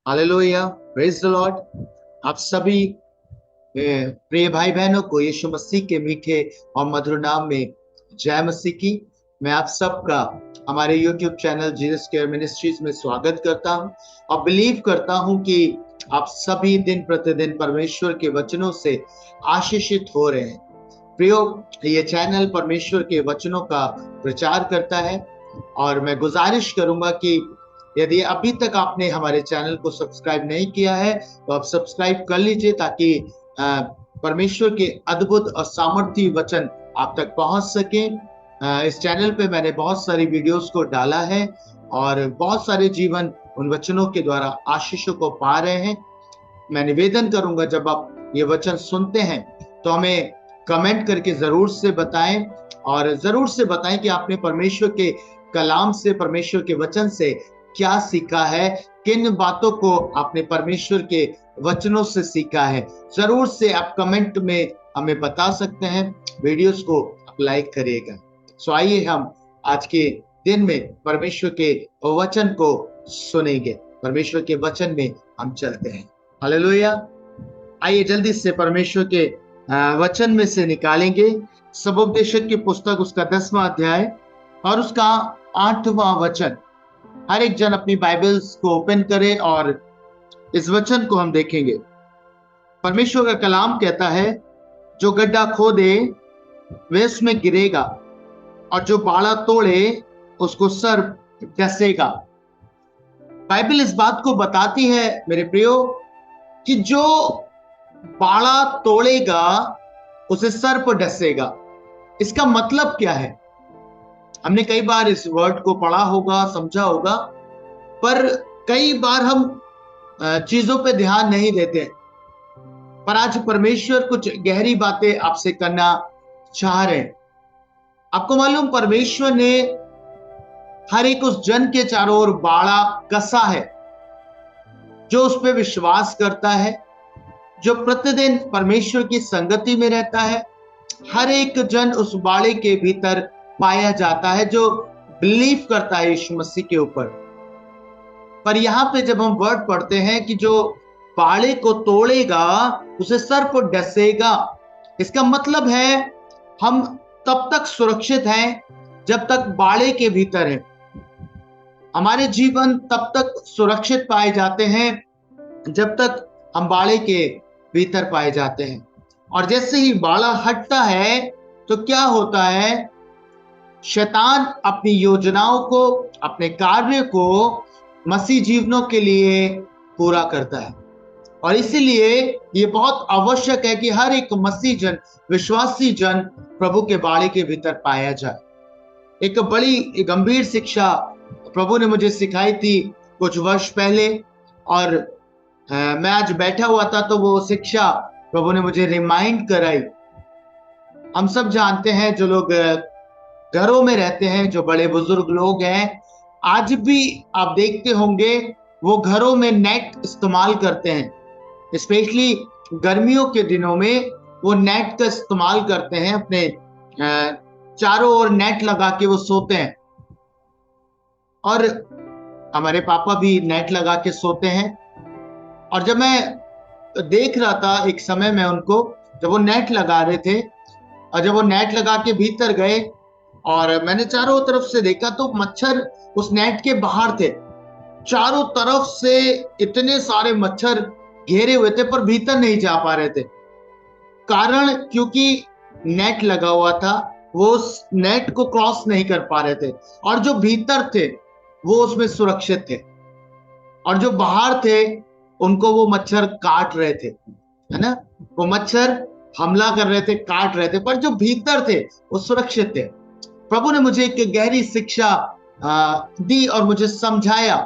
Hallelujah, praise the Lord. आप सभी प्रिय भाई बहनों को यीशु मसीह के मीठे और मधुर नाम में जय मसीह की। मैं आप सबका हमारे YouTube channel Jesus care ministries में स्वागत करता हूं और बिलीव करता हूं कि आप सभी दिन प्रतिदिन परमेश्वर के वचनों से आशीषित हो रहे हैं। प्रियो, ये चैनल परमेश्वर के वचनों का प्रचार करता है और मैं गुजारिश करूंगा कि यदि अभी तक आपने हमारे चैनल को सब्सक्राइब नहीं किया है तो आप सब्सक्राइब कर लीजिए, ताकि परमेश्वर के अद्भुत और सामर्थ्य वचन आप तक पहुंच सके। इस चैनल पे मैंने बहुत सारी वीडियोस को डाला है और बहुत सारे जीवन उन वचनों के द्वारा आशीषों को पा रहे हैं। मैं निवेदन करूंगा, जब आप ये वचन सुनते हैं तो हमें कमेंट करके जरूर से बताएं और जरूर से बताएं कि आपने परमेश्वर के कलाम से, परमेश्वर के वचन से क्या सीखा है, किन बातों को आपने परमेश्वर के वचनों से सीखा है। जरूर से आप कमेंट में हमें बता सकते हैं। वीडियोस को आप लाइक करिएगा। सो आइए हम आज के दिन में परमेश्वर के वचन को सुनेंगे। परमेश्वर के वचन में हम चलते हैं। हालेलुया। आइए जल्दी से परमेश्वर के वचन में से निकालेंगे सबोपदेशक की पुस्तक, उसका 10वां अध्याय और उसका 8वां वचन। हर एक जन अपनी बाइबल्स को ओपन करे और इस वचन को हम देखेंगे। परमेश्वर का कलाम कहता है, जो गड्ढा खोदे वह उसमें गिरेगा और जो बाड़ा तोड़े उसको सर्प डसेगा। बाइबल इस बात को बताती है मेरे प्रियो कि जो बाड़ा तोड़ेगा उसे सर्प डसेगा। इसका मतलब क्या है? हमने कई बार इस वर्ड को पढ़ा होगा, समझा होगा, पर कई बार हम चीजों पे ध्यान नहीं देते। पर आज परमेश्वर कुछ गहरी बातें आपसे करना चाह रहे हैं। आपको मालूम, परमेश्वर ने हर एक उस जन के चारों ओर बाड़ा कसा है जो उस पर विश्वास करता है, जो प्रतिदिन परमेश्वर की संगति में रहता है। हर एक जन उस बाड़े के भीतर पाया जाता है जो बिलीव करता है यीशु मसीह के ऊपर। पर यहाँ पे जब हम वर्ड पढ़ते हैं कि जो बाड़े को तोड़ेगा उसे सर्प डसेगा, इसका मतलब है हम तब तक सुरक्षित हैं जब तक बाड़े के भीतर हैं। हमारे जीवन तब तक सुरक्षित पाए जाते हैं जब तक हम बाड़े के भीतर पाए जाते हैं। और जैसे ही बाड़ा हटता है तो क्या होता है? शैतान अपनी योजनाओं को, अपने कार्य को मसीह जीवनों के लिए पूरा करता है। और इसीलिए ये बहुत आवश्यक है कि हर एक मसीह जन, विश्वासी जन प्रभु के बाड़े के भीतर पाया जाए। एक बड़ी गंभीर शिक्षा प्रभु ने मुझे सिखाई थी कुछ वर्ष पहले, और मैं आज बैठा हुआ था तो वो शिक्षा प्रभु ने मुझे रिमाइंड कराई। हम सब जानते हैं, जो लोग घरों में रहते हैं, जो बड़े बुजुर्ग लोग हैं, आज भी आप देखते होंगे वो घरों में नेट इस्तेमाल करते हैं। स्पेशली गर्मियों के दिनों में वो नेट का इस्तेमाल करते हैं। अपने चारों ओर नेट लगा के वो सोते हैं। और हमारे पापा भी नेट लगा के सोते हैं। और जब मैं देख रहा था एक समय में उनको, जब वो नेट लगा रहे थे और जब वो नेट लगा के भीतर गए और मैंने चारों तरफ से देखा तो मच्छर उस नेट के बाहर थे। चारों तरफ से इतने सारे मच्छर घेरे हुए थे पर भीतर नहीं जा पा रहे थे। कारण क्योंकि नेट लगा हुआ था, वो उस नेट को क्रॉस नहीं कर पा रहे थे। और जो भीतर थे वो उसमें सुरक्षित थे, और जो बाहर थे उनको वो मच्छर काट रहे थे, है ना? वो मच्छर हमला कर रहे थे, काट रहे थे, पर जो भीतर थे वो सुरक्षित थे। प्रभु ने मुझे एक गहरी शिक्षा दी और मुझे समझाया,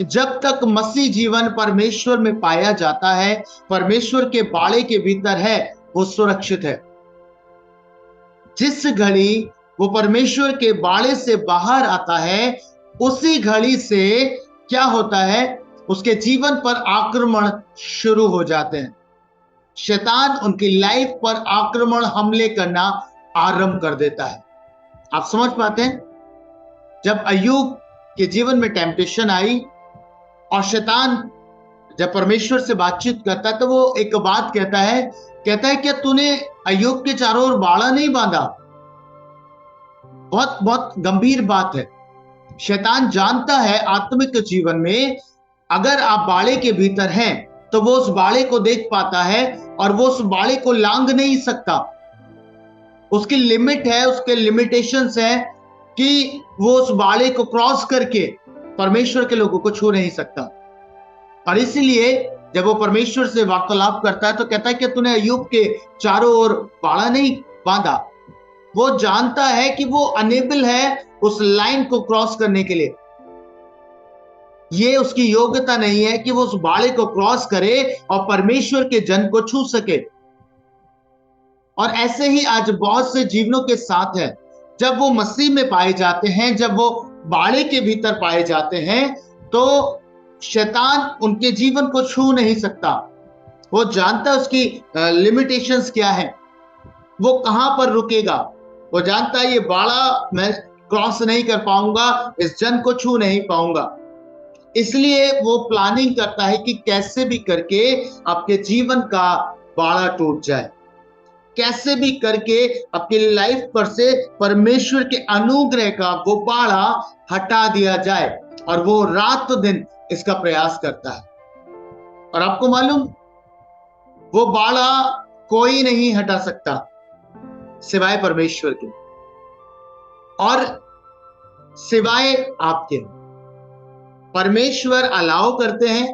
जब तक मसीह जीवन परमेश्वर में पाया जाता है, परमेश्वर के बाड़े के भीतर है, वो सुरक्षित है। जिस घड़ी वो परमेश्वर के बाड़े से बाहर आता है, उसी घड़ी से क्या होता है? उसके जीवन पर आक्रमण शुरू हो जाते हैं। शैतान उनकी लाइफ पर आक्रमण, हमले करना आरंभ कर देता है। आप समझ पाते हैं? जब अय्यूब के जीवन में टेम्पटेशन आई और शैतान जब परमेश्वर से बातचीत करता है तो वो एक बात कहता है क्या तूने अय्यूब के चारों ओर बाड़ा नहीं बांधा? बहुत बहुत गंभीर बात है। शैतान जानता है आत्मिक जीवन में अगर आप बाड़े के भीतर हैं तो वो उस बाड़े को देख पाता है और वो उस बाड़े को लांघ नहीं सकता। उसकी लिमिट है, उसके लिमिटेशंस है कि वो उस बाड़े को क्रॉस करके परमेश्वर के लोगों को छू नहीं सकता। और इसीलिए जब वो परमेश्वर से वार्तालाप करता है तो कहता है कि तूने अय्यूब के चारों ओर बाड़ा नहीं बांधा। वो जानता है कि वो अनेबल है उस लाइन को क्रॉस करने के लिए। ये उसकी योग्यता नहीं है कि वो उस बाड़े को क्रॉस करे और परमेश्वर के जन को छू सके। और ऐसे ही आज बहुत से जीवनों के साथ है। जब वो मसीह में पाए जाते हैं, जब वो बाड़े के भीतर पाए जाते हैं, तो शैतान उनके जीवन को छू नहीं सकता। वो जानता है उसकी लिमिटेशंस क्या है, वो कहां पर रुकेगा। वो जानता है ये बाड़ा मैं क्रॉस नहीं कर पाऊंगा, इस जन को छू नहीं पाऊंगा। इसलिए वो प्लानिंग करता है कि कैसे भी करके आपके जीवन का बाड़ा टूट जाए, कैसे भी करके आपकी लाइफ पर से परमेश्वर के अनुग्रह का वो बाड़ा हटा दिया जाए। और वो रात दिन इसका प्रयास करता है। और आपको मालूम, वो बाड़ा कोई नहीं हटा सकता सिवाय परमेश्वर के और सिवाय आपके। परमेश्वर अलाउ करते हैं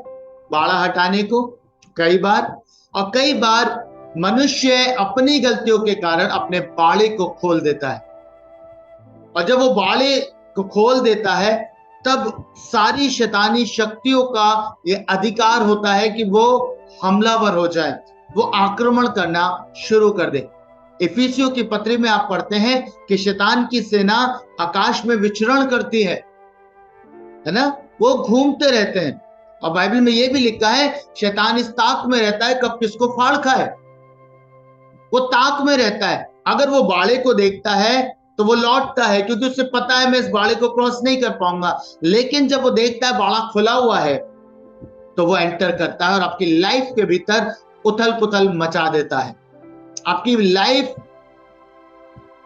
बाड़ा हटाने को कई बार, और कई बार मनुष्य अपनी गलतियों के कारण अपने बाड़े को खोल देता है। और जब वो बाड़े को खोल देता है तब सारी शैतानी शक्तियों का ये अधिकार होता है कि वो हमलावर हो जाए, वो आक्रमण करना शुरू कर दे। इफिसियों की पत्री में आप पढ़ते हैं कि शैतान की सेना आकाश में विचरण करती है ना, वो घूमते रहते हैं। और बाइबल में ये भी लिखा है शैतान इस ताक में रहता है कब किसको फाड़ खाए। वो ताक में रहता है। अगर वो बाड़े को देखता है तो वो लौटता है, क्योंकि उसे पता है मैं इस बाड़े को क्रॉस नहीं कर पाऊंगा। लेकिन जब वो देखता है बाड़ा खुला हुआ है तो वो एंटर करता है और आपकी लाइफ के भीतर उथल पुथल मचा देता है, आपकी लाइफ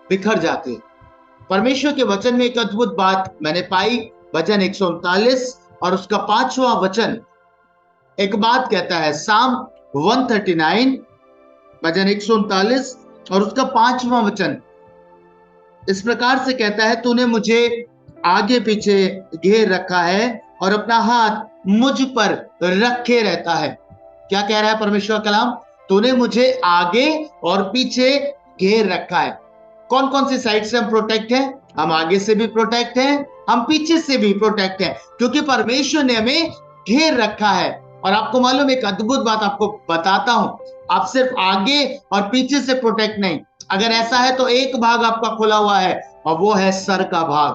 बिखर जाती है। परमेश्वर के वचन में एक अद्भुत बात मैंने पाई। वचन 139 और उसका 5वां वचन एक बात कहता है। साम 139 वचन 139 और उसका 5वां वचन इस प्रकार से कहता है, तूने मुझे आगे पीछे घेर रखा है और अपना हाथ मुझ पर रखे रहता है। क्या कह रहा है परमेश्वर कलाम? तूने मुझे आगे और पीछे घेर रखा है। कौन कौन सी साइड से हम प्रोटेक्ट हैं? हम आगे से भी प्रोटेक्ट हैं, हम पीछे से भी प्रोटेक्ट हैं, क्योंकि परमेश्वर ने हमें घेर रखा है। और आपको मालूम, एक अद्भुत बात आपको बताता हूं, आप सिर्फ आगे और पीछे से प्रोटेक्ट नहीं, अगर ऐसा है तो एक भाग आपका खुला हुआ है और वो है सर का भाग।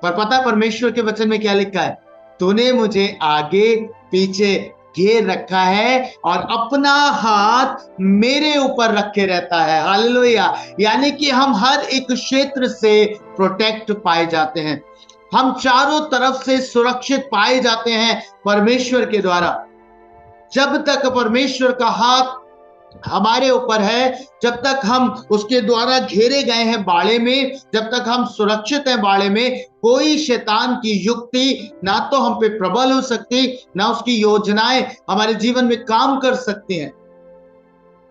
पर पता है परमेश्वर के वचन में क्या लिखा है? तूने मुझे आगे पीछे घेर रखा है और अपना हाथ मेरे ऊपर रखे रहता है। हालेलुया। यानी कि हम हर एक क्षेत्र से प्रोटेक्ट पाए जाते हैं, हम चारों तरफ से सुरक्षित पाए जाते हैं परमेश्वर के द्वारा। जब तक परमेश्वर का हाथ हमारे ऊपर है, जब तक हम उसके द्वारा घेरे गए हैं बाड़े में, जब तक हम सुरक्षित हैं बाड़े में, कोई शैतान की युक्ति ना तो हम पे प्रबल हो सकती, ना उसकी योजनाएं हमारे जीवन में काम कर सकती हैं।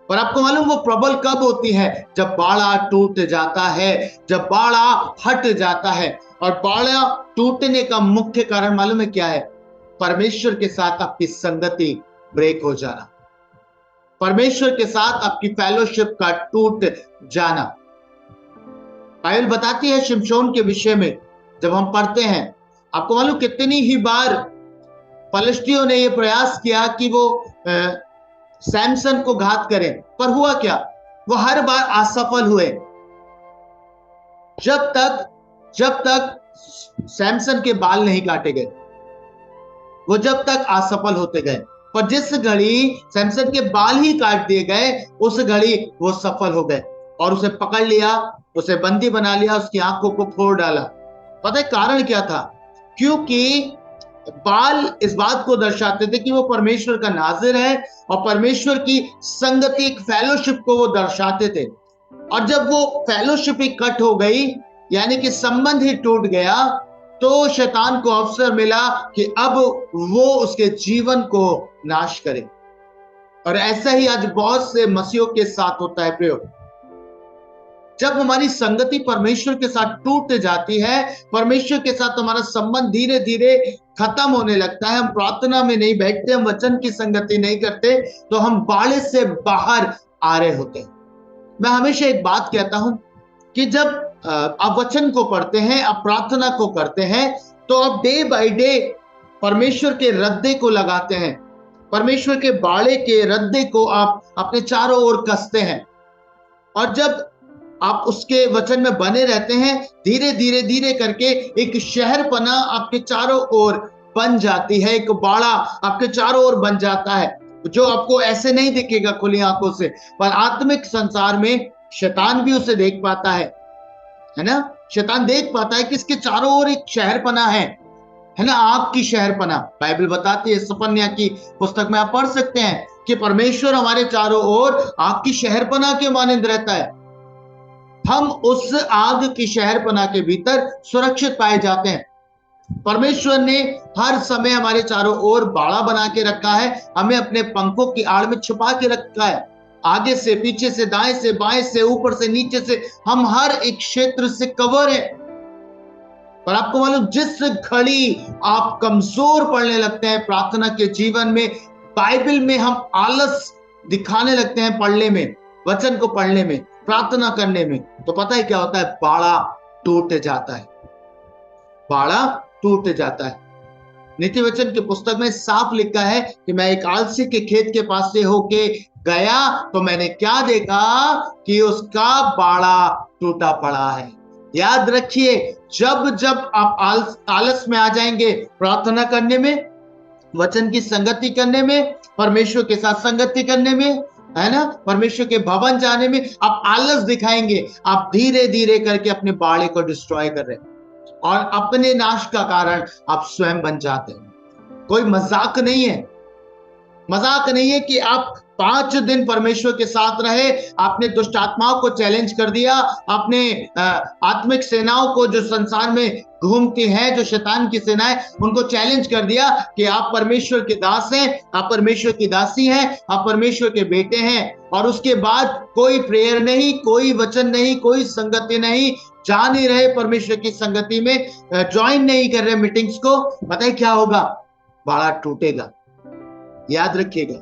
पर आपको मालूम वो प्रबल कब होती है? जब बाड़ा टूट जाता है, जब बाड़ा हट जाता है। और बाड़ा टूटने का मुख्य कारण मालूम है क्या है? परमेश्वर के साथ आपकी संगति ब्रेक हो जाना, परमेश्वर के साथ आपकी फेलोशिप का टूट जाना। बाइबल बताती है शिमशोन के विषय में, जब हम पढ़ते हैं, आपको मालूम कितनी ही बार फलिस्तियों ने यह प्रयास किया कि वो सैमसन को घात करें, पर हुआ क्या? वो हर बार असफल हुए। जब तक सैमसन के बाल नहीं काटे गए, वो जब तक असफल होते गए। पर जिस घड़ी सैमसन के बाल ही काट दिए गए, उस घड़ी वो सफल हो गए और उसे पकड़ लिया, उसे बंदी बना लिया, उसकी आंखों को फोड़ डाला। पता है कारण क्या था? क्योंकि बाल इस बात को दर्शाते थे कि वो परमेश्वर का नाज़िर है और परमेश्वर की संगति, एक फेलोशिप को वो दर्शाते थे। और जब वो फेलोशिप ही कट हो गई, यानी कि संबंध ही टूट गया, तो शैतान को अवसर मिला कि अब वो उसके जीवन को नाश करे। और ऐसा ही आज बहुत से मसीहों के साथ होता है प्रियो। जब हमारी संगति परमेश्वर के साथ टूट जाती है, परमेश्वर के साथ हमारा संबंध धीरे धीरे खत्म होने लगता है, हम प्रार्थना में नहीं बैठते, हम वचन की संगति नहीं करते, तो हम बाड़े से बाहर आ रहे होते हैं। मैं हमेशा एक बात कहता हूं कि जब आप वचन को पढ़ते हैं, आप प्रार्थना को करते हैं, तो आप डे बाय डे परमेश्वर के रद्दे को लगाते हैं, परमेश्वर के बाड़े के रद्दे को आप अपने चारों ओर कसते हैं। और जब आप उसके वचन में बने रहते हैं, धीरे धीरे धीरे करके एक शहरपना आपके चारों ओर बन जाती है, एक बाड़ा आपके चारों ओर बन जाता है, जो आपको ऐसे नहीं दिखेगा खुली आंखों से, पर आत्मिक संसार में शैतान भी उसे देख पाता है ना। शैतान देख पाता है कि इसके चारों ओर एक शहरपना है ना, आग की शहरपना। बाइबल बताती है, सपन्या की पुस्तक में आप पढ़ सकते हैं कि परमेश्वर हमारे चारों ओर आग की शहरपना के मानंद रहता है। हम उस आग की शहरपना के भीतर सुरक्षित पाए जाते हैं। परमेश्वर ने हर समय हमारे चारों ओर बाड़ा बना के रखा है, हमें अपने पंखों की आड़ में छुपा के रखा है। आगे से, पीछे से, दाएं से, बाएं से, ऊपर से, नीचे से, हम हर एक क्षेत्र से कवर है। पर आपको मालूम, जिस घड़ी आप कमजोर पड़ने लगते हैं प्रार्थना के जीवन में, बाइबल में हम आलस दिखाने लगते हैं पढ़ने में, वचन को पढ़ने में, प्रार्थना करने में, तो पता है क्या होता है? बाड़ा टूट जाता है, बाड़ा टूट जाता है। नीति वचन की पुस्तक में साफ लिखा है कि मैं एक आलसी के खेत के पास से होके गया तो मैंने क्या देखा कि उसका बाड़ा टूटा पड़ा है। याद रखिए, जब जब आप आलस में आ जाएंगे प्रार्थना करने में, वचन की संगति करने में, परमेश्वर के साथ संगति करने में, है ना, परमेश्वर के भवन जाने में, आप आलस दिखाएंगे, आप धीरे धीरे करके अपने बाड़े को डिस्ट्रॉय कर रहे हैं और अपने नाश का कारण आप स्वयं बन जाते हैं। कोई मजाक नहीं है, मजाक नहीं है कि आप 5 दिन परमेश्वर के साथ रहे, आपने दुष्ट आत्माओं को चैलेंज कर दिया, आपने आत्मिक सेनाओं को जो संसार में घूमती हैं, जो शैतान की सेनाएं, उनको चैलेंज कर दिया कि आप परमेश्वर के दास हैं, आप परमेश्वर की दासी हैं, आप परमेश्वर के बेटे हैं, और उसके बाद कोई प्रेयर नहीं, कोई वचन नहीं, कोई संगति नहीं, जा नहीं रहे परमेश्वर की संगति में, ज्वाइन नहीं कर रहे मीटिंग्स को, पता है क्या होगा? बाड़ा टूटेगा। याद रखिएगा,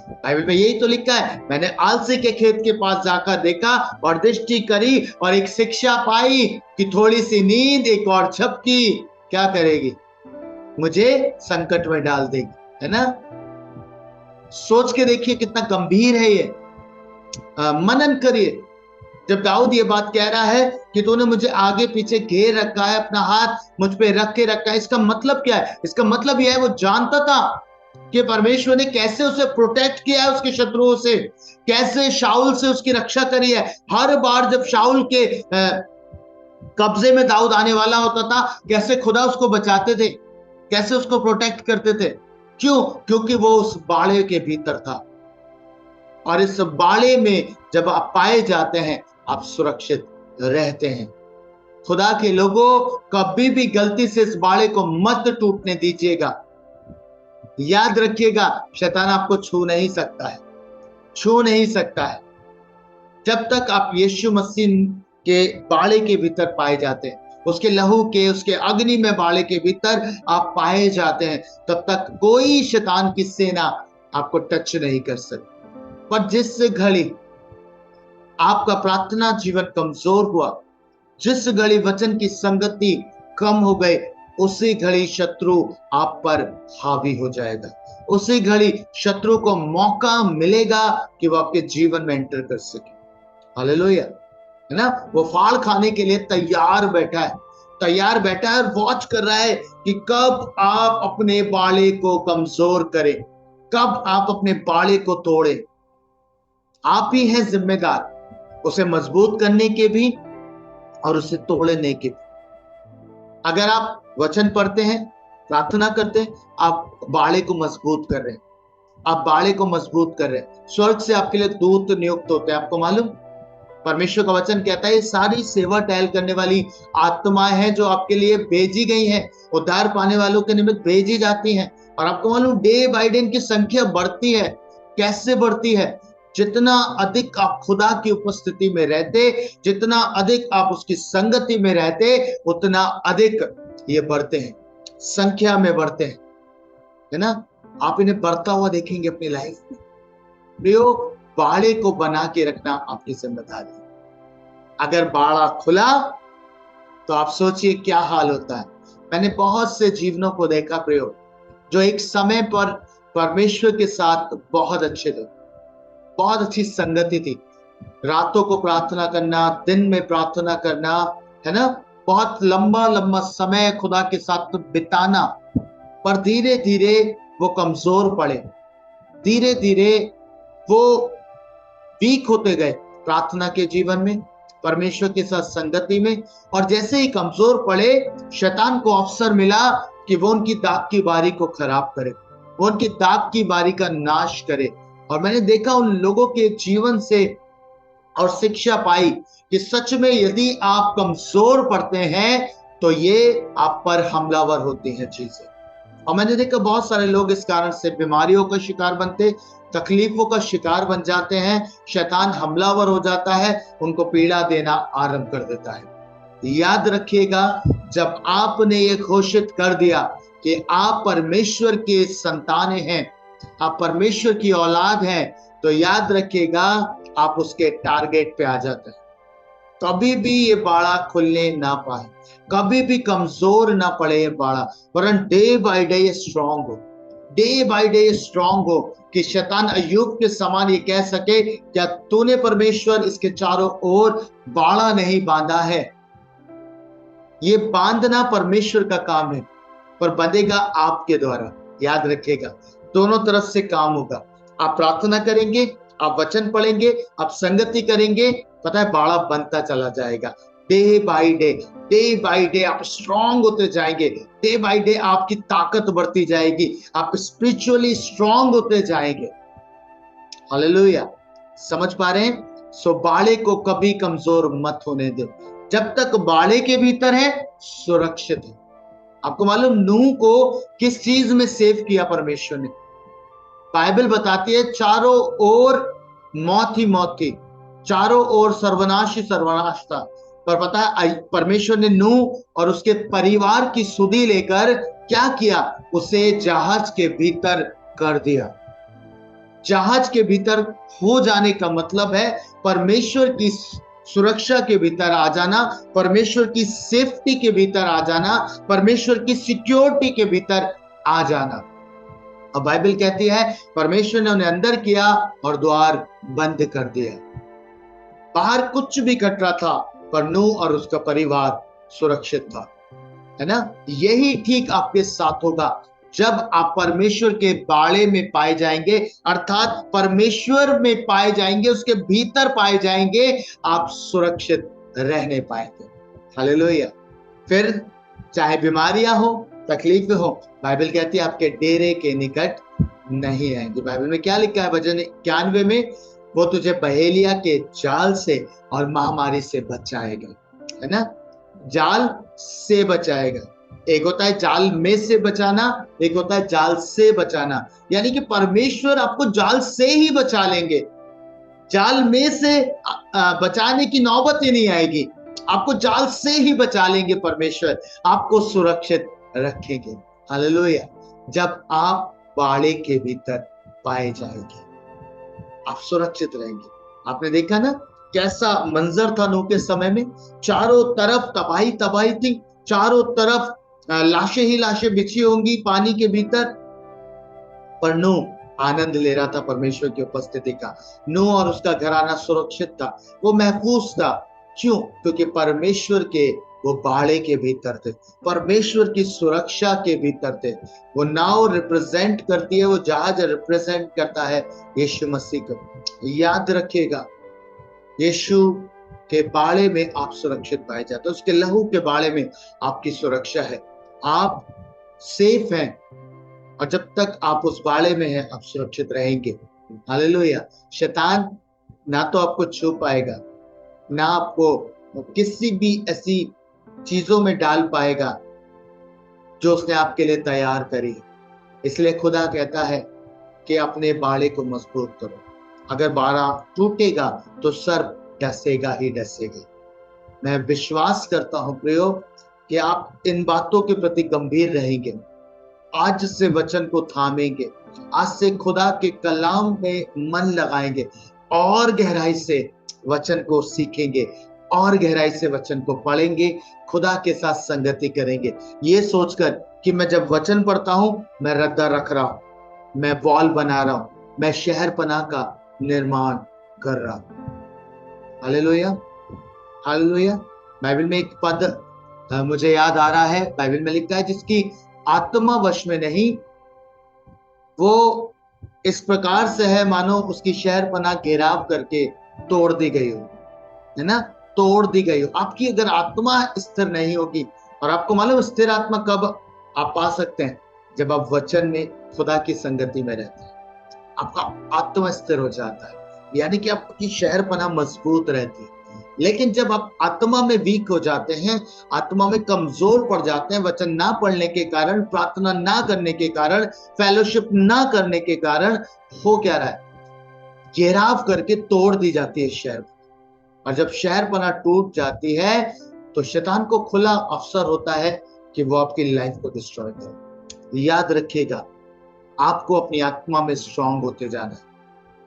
बाइबल में यही तो लिखा है, मैंने आलसी के खेत के पास जाकर देखा और दृष्टि करी और एक शिक्षा पाई कि थोड़ी सी नींद, एक और झपकी क्या करेगी? मुझे संकट में डाल देगी, है ना। सोच के देखिए कितना गंभीर है ये, मनन करिए। जब दाऊद ये बात कह रहा है कि तूने मुझे आगे पीछे घेर रखा है, अपना हाथ मुझ पे रख के रखा है, इसका मतलब क्या है? इसका मतलब यह है वो जानता था कि परमेश्वर ने कैसे उसे प्रोटेक्ट किया है उसके शत्रुओं से, कैसे शाऊल से उसकी रक्षा करी है। हर बार जब शाऊल के कब्जे में दाऊद आने वाला होता था, कैसे खुदा उसको बचाते थे, कैसे उसको प्रोटेक्ट करते थे। क्यों? क्योंकि वो उस बाड़े के भीतर था, और इस बाड़े में जब आप पाए जाते हैं, आप सुरक्षित रहते हैं। खुदा के लोगों, कभी भी गलती से इस बाड़े को मत टूटने दीजिएगा। याद रखिएगा, शैतान आपको छू नहीं सकता है, छू नहीं सकता है। जब तक आप यीशु मसीह के बाड़े के भीतर पाए जाते हैं, उसके लहू के, उसके अग्नि में बाड़े के भीतर आप पाए जाते हैं, तब तक कोई शैतान की सेना आपको टच नहीं कर सकती। पर जिस घड़ी आपका प्रार्थना जीवन कमजोर हुआ, जिस घड़ी वचन की संगति कम हो गई, उसी घड़ी शत्रु आप पर हावी हो जाएगा, उसी घड़ी शत्रु को मौका मिलेगा कि वो आपके जीवन में एंटर कर सके। हालेलुया, है ना। वो फाड़ खाने के लिए तैयार बैठा है, तैयार बैठा है और वॉच कर रहा है कि कब आप अपने बाड़े को कमजोर करें, कब आप अपने बाड़े को तोड़े। आप ही हैं जिम्मेदार उसे मजबूत करने के भी और उसे तोड़ने के भी। अगर आप वचन पढ़ते हैं, प्रार्थना करते हैं, आप बाड़े को मजबूत कर रहे हैं, आप बाड़े को मजबूत कर रहे हैं। स्वर्ग से आपके लिए दूत नियुक्त होते हैं। आपको मालूम, परमेश्वर का वचन कहता है ये सारी सेवा टहल करने वाली आत्माएं हैं जो आपके लिए भेजी गई हैं, उद्धार पाने वालों के निमित्त भेजी जाती हैं। और आपको मालूम, डे बाय डे इनकी संख्या बढ़ती है। कैसे बढ़ती है? जितना अधिक आप खुदा की उपस्थिति में रहते, जितना अधिक आप उसकी संगति में रहते, उतना अधिक ये बढ़ते हैं, संख्या में बढ़ते हैं, है ना। आप इन्हें बढ़ता हुआ देखेंगे अपनी लाइफ में। प्रियो, बाड़े को बना के रखना आपकी जिम्मेदारी है। अगर बाड़ा खुला तो आप सोचिए क्या हाल होता है। मैंने बहुत से जीवनों को देखा प्रियो, जो एक समय पर परमेश्वर के साथ बहुत अच्छे थे, बहुत अच्छी संगति थी, रातों को प्रार्थना करना, दिन में प्रार्थना करना, है ना, बहुत लंबा लंबा समय खुदा के साथ बिताना। पर धीरे धीरे वो कमजोर पड़े, धीरे धीरे वो वीक होते गए प्रार्थना के जीवन में, परमेश्वर के साथ संगति में। और जैसे ही कमजोर पड़े, शैतान को अवसर मिला कि वो उनकी दाग की बारी को खराब करे, वो उनकी दाग की बारी का नाश करे। और मैंने देखा उन लोगों के जीवन से और शिक्षा पाई कि सच में यदि आप कमजोर पड़ते हैं तो ये आप पर हमलावर होती हैं चीजें। और मैंने देखा बहुत सारे लोग इस कारण से बीमारियों का शिकार बनते, तकलीफों का शिकार बन जाते हैं, शैतान हमलावर हो जाता है, उनको पीड़ा देना आरंभ कर देता है। याद रखिएगा, जब आपने ये घोषित कर दिया कि आप परमेश्वर के संतान हैं, आप परमेश्वर की औलाद हैं, तो याद रखिएगा आप उसके टारगेट पे आ जाते हैं। कभी भी ये बाड़ा खुलने ना पाए, कभी भी कमजोर ना पड़े ये बाड़ा, वरन डे बाय डे ये स्ट्रांग हो, डे बाय डे ये स्ट्रांग हो, कि शैतान अय्यूब के समान ये कह सके, क्या तूने परमेश्वर इसके चारों ओर बाड़ा नहीं बांधा है? ये बांधना परमेश्वर का काम है, पर बंधेगा आपके द्वारा। याद रखिएगा, दोनों तरफ से काम होगा। आप प्रार्थना करेंगे, आप वचन पढ़ेंगे, आप संगति करेंगे, पता है बाड़ा बनता चला जाएगा। Day by day, day by day आप स्ट्रांग होते जाएंगे, डे बाय डे आपकी ताकत बढ़ती जाएगी, आप स्पिरिचुअली स्ट्रांग होते जाएंगे। हालेलुया, समझ पा रहे हैं? सो बाड़े को कभी कमजोर मत होने दो। जब तक बाड़े के भीतर है, सुरक्षित है। आपको मालूम नूह को किस चीज में सेव किया परमेश्वर ने? बाइबल बताती है चारों ओर मौत ही मौत थी, चारों ओर सर्वनाश ही सर्वनाश था। पर पता है परमेश्वर ने नूह और उसके परिवार की सुधि लेकर क्या किया? उसे जहाज के भीतर कर दिया। जहाज के भीतर हो जाने का मतलब है परमेश्वर की सुरक्षा के भीतर आ जाना, परमेश्वर की सेफ्टी के भीतर आ जाना, परमेश्वर की सिक्योरिटी के भीतर आ जाना। अब बाइबल कहती है परमेश्वर ने उन्हें अंदर किया और द्वार बंद कर दिया। बाहर कुछ भी घट रहा था, पर नूह और उसका परिवार सुरक्षित था, है ना। यही ठीक आपके साथ होगा जब आप परमेश्वर के बाड़े में पाए जाएंगे, अर्थात परमेश्वर में पाए जाएंगे, उसके भीतर पाए जाएंगे, आप सुरक्षित रहने पाएंगे। हालेलुया। फिर चाहे बीमारियां हो, तकलीफें हो, बाइबल कहती है आपके डेरे के निकट नहीं आएंगे। बाइबल में क्या लिखा है? भजन 91 में, वो तुझे बहेलिया के जाल से और महामारी से बचाएगा, है ना। जाल से बचाएगा। एक होता है जाल में से बचाना, एक होता है जाल से बचाना। यानी कि परमेश्वर आपको जाल से ही बचा लेंगे, जाल में से बचाने की नौबत ही नहीं आएगी। आपको जाल से ही बचा लेंगे परमेश्वर, आपको सुरक्षित रखेंगे। हालेलुया। जब आप बाड़े के भीतर पाए जाएंगे, आप सुरक्षित रहेंगे। आपने देखा ना कैसा मंजर था नूह के समय में? चारों तरफ तबाही तबाही थी, चारों तरफ लाशें ही लाशें बिछी होंगी पानी के भीतर, पर नूह आनंद ले रहा था परमेश्वर की उपस्थिति का। नूह और उसका घराना सुरक्षित था, वो महफूज था। क्यों? क्योंकि परमेश्वर के वो बाड़े के भीतर थे, परमेश्वर की सुरक्षा के भीतर थे। वो नाव रिप्रेजेंट करती है, वो जहाज रिप्रेजेंट करता है यीशु मसीह को। याद रखिएगा, यीशु के बाड़े में आप सुरक्षित पाए जाते हैं, उसके लहू के बाड़े में आपकी सुरक्षा है। आप सेफ हैं, और जब तक आप उस बाड़े में हैं आप सुरक्षित रहेंगे। हालेलुया। शैतान ना तो आपको छू पाएगा, ना आपको किसी भी ऐसी चीजों में डाल पाएगा जो उसने आपके लिए तैयार करी है। इसलिए खुदा कहता है कि अपने बाड़े को मजबूत करो। अगर बाड़ा टूटेगा तो सर्प डसेगा ही डसेगा। मैं विश्वास करता हूं प्रियो कि आप इन बातों के प्रति गंभीर रहेंगे, आज से वचन को थामेंगे, आज से खुदा के कलाम में मन लगाएंगे, और गहराई से वचन को सीखेंगे, और गहराई से वचन को पढ़ेंगे, खुदा के साथ संगति करेंगे, ये सोचकर कि मैं जब वचन पढ़ता हूं मैं रद्दा रख रहा हूं, मैं वॉल बना रहा हूं, मैं शहर पनाह का निर्माण कर रहा हूं। Hallelujah, hallelujah. बाइबल में एक पद मुझे याद आ रहा है, बाइबल में लिखा है, जिसकी आत्मा वश में नहीं, वो इस प्रकार से है मानो उसकी शहर पनाह घेराव करके तोड़ दी गई हो, है ना, तोड़ दी गई हो। आपकी अगर आत्मा स्थिर नहीं होगी, और आपको मालूम स्थिर आत्मा कब आप पा सकते हैं, जब आप वचन में खुदा की संगति में रहते हैं, आपका आत्मा स्थिर हो जाता है, यानी कि आपकी शहर पनाह मजबूत रहती है। लेकिन जब आप आत्मा में वीक हो जाते हैं, आत्मा में कमजोर पड़ जाते हैं, वचन ना पढ़ने के कारण, प्रार्थना ना करने के कारण, फेलोशिप ना करने के कारण, हो क्या रहा है, घेराव करके तोड़ दी जाती है शहर। और जब शहर पनाह टूट जाती है तो शैतान को खुला अवसर होता है कि वो आपकी लाइफ को डिस्ट्रॉय करे। याद रखिएगा, आपको अपनी आत्मा में स्ट्रांग होते जाना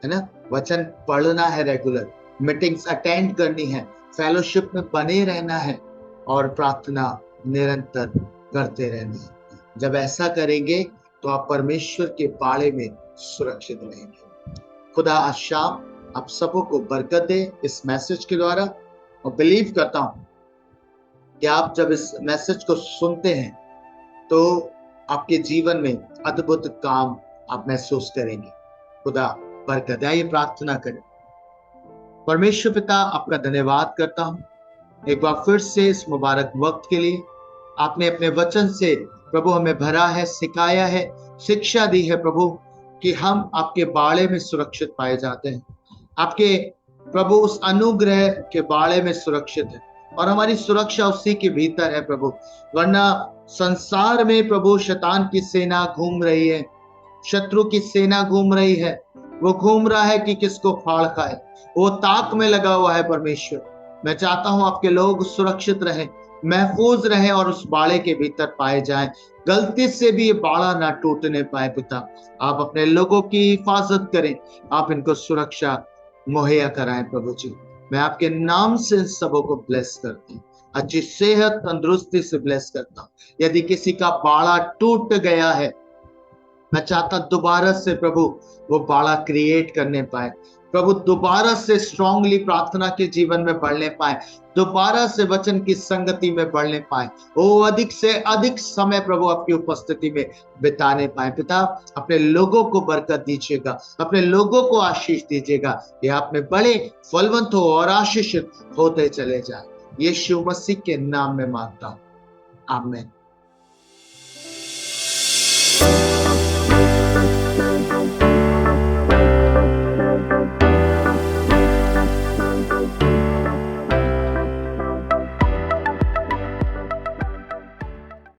है ना, वचन पढ़ना है, रेगुलर मीटिंग्स अटेंड करनी है, फेलोशिप में बने रहना है, और प्रार्थना निरंतर करते रहना है। जब ऐसा करेंगे तो आप परमेश्वर के बाड़े में सुरक्षित रहेंगे। खुदा आज शाम आप सबों को बरकत दे इस मैसेज के द्वारा, और बिलीव करता हूं कि आप जब इस मैसेज को सुनते हैं तो आपके जीवन में अद्भुत काम आप महसूस करेंगे। खुदा बरकत। आइए प्रार्थना करें। परमेश्वर पिता, आपका धन्यवाद करता हूं एक बार फिर से इस मुबारक वक्त के लिए। आपने अपने वचन से प्रभु हमें भरा है, सिखाया है, शिक्षा दी है प्रभु, कि हम आपके बाड़े में सुरक्षित पाए जाते हैं। आपके प्रभु उस अनुग्रह के बाड़े में सुरक्षित है, और हमारी सुरक्षा उसी के भीतर है प्रभु। वरना संसार में प्रभु शैतान की सेना घूम रही है, शत्रु की सेना घूम रही है, वो घूम रहा है कि किसको फाड़ खाए, वो ताक में लगा हुआ है। परमेश्वर, मैं चाहता हूं आपके लोग सुरक्षित रहें, महफूज रहें, और उस बाड़े के भीतर पाए जाएं, गलती से भी ये बाड़ा ना टूटने पाए। पिता, आप अपने लोगों की हिफाजत करें, आप इनको सुरक्षा मुहैया कराएं प्रभु जी। मैं आपके नाम से इन सबों को ब्लेस करता हूँ, अच्छी सेहत तंदुरुस्ती से ब्लेस करता हूँ। यदि किसी का बाड़ा टूट गया है, मैं चाहता दोबारा से प्रभु वो बाड़ा क्रिएट करने पाए प्रभु, दोबारा से स्ट्रांगली प्रार्थना के जीवन में बढ़ने पाए, दोबारा से वचन की संगति में बढ़ने पाए, वो अधिक से अधिक समय प्रभु आपकी उपस्थिति में बिताने पाए। पिता, अपने लोगों को बरकत दीजिएगा, अपने लोगों को आशीष दीजिएगा, ये आप में बड़े फलवंत हो और आशीषित होते चले जाए। यीशु मसीह के नाम में मांगता हूं, आमीन।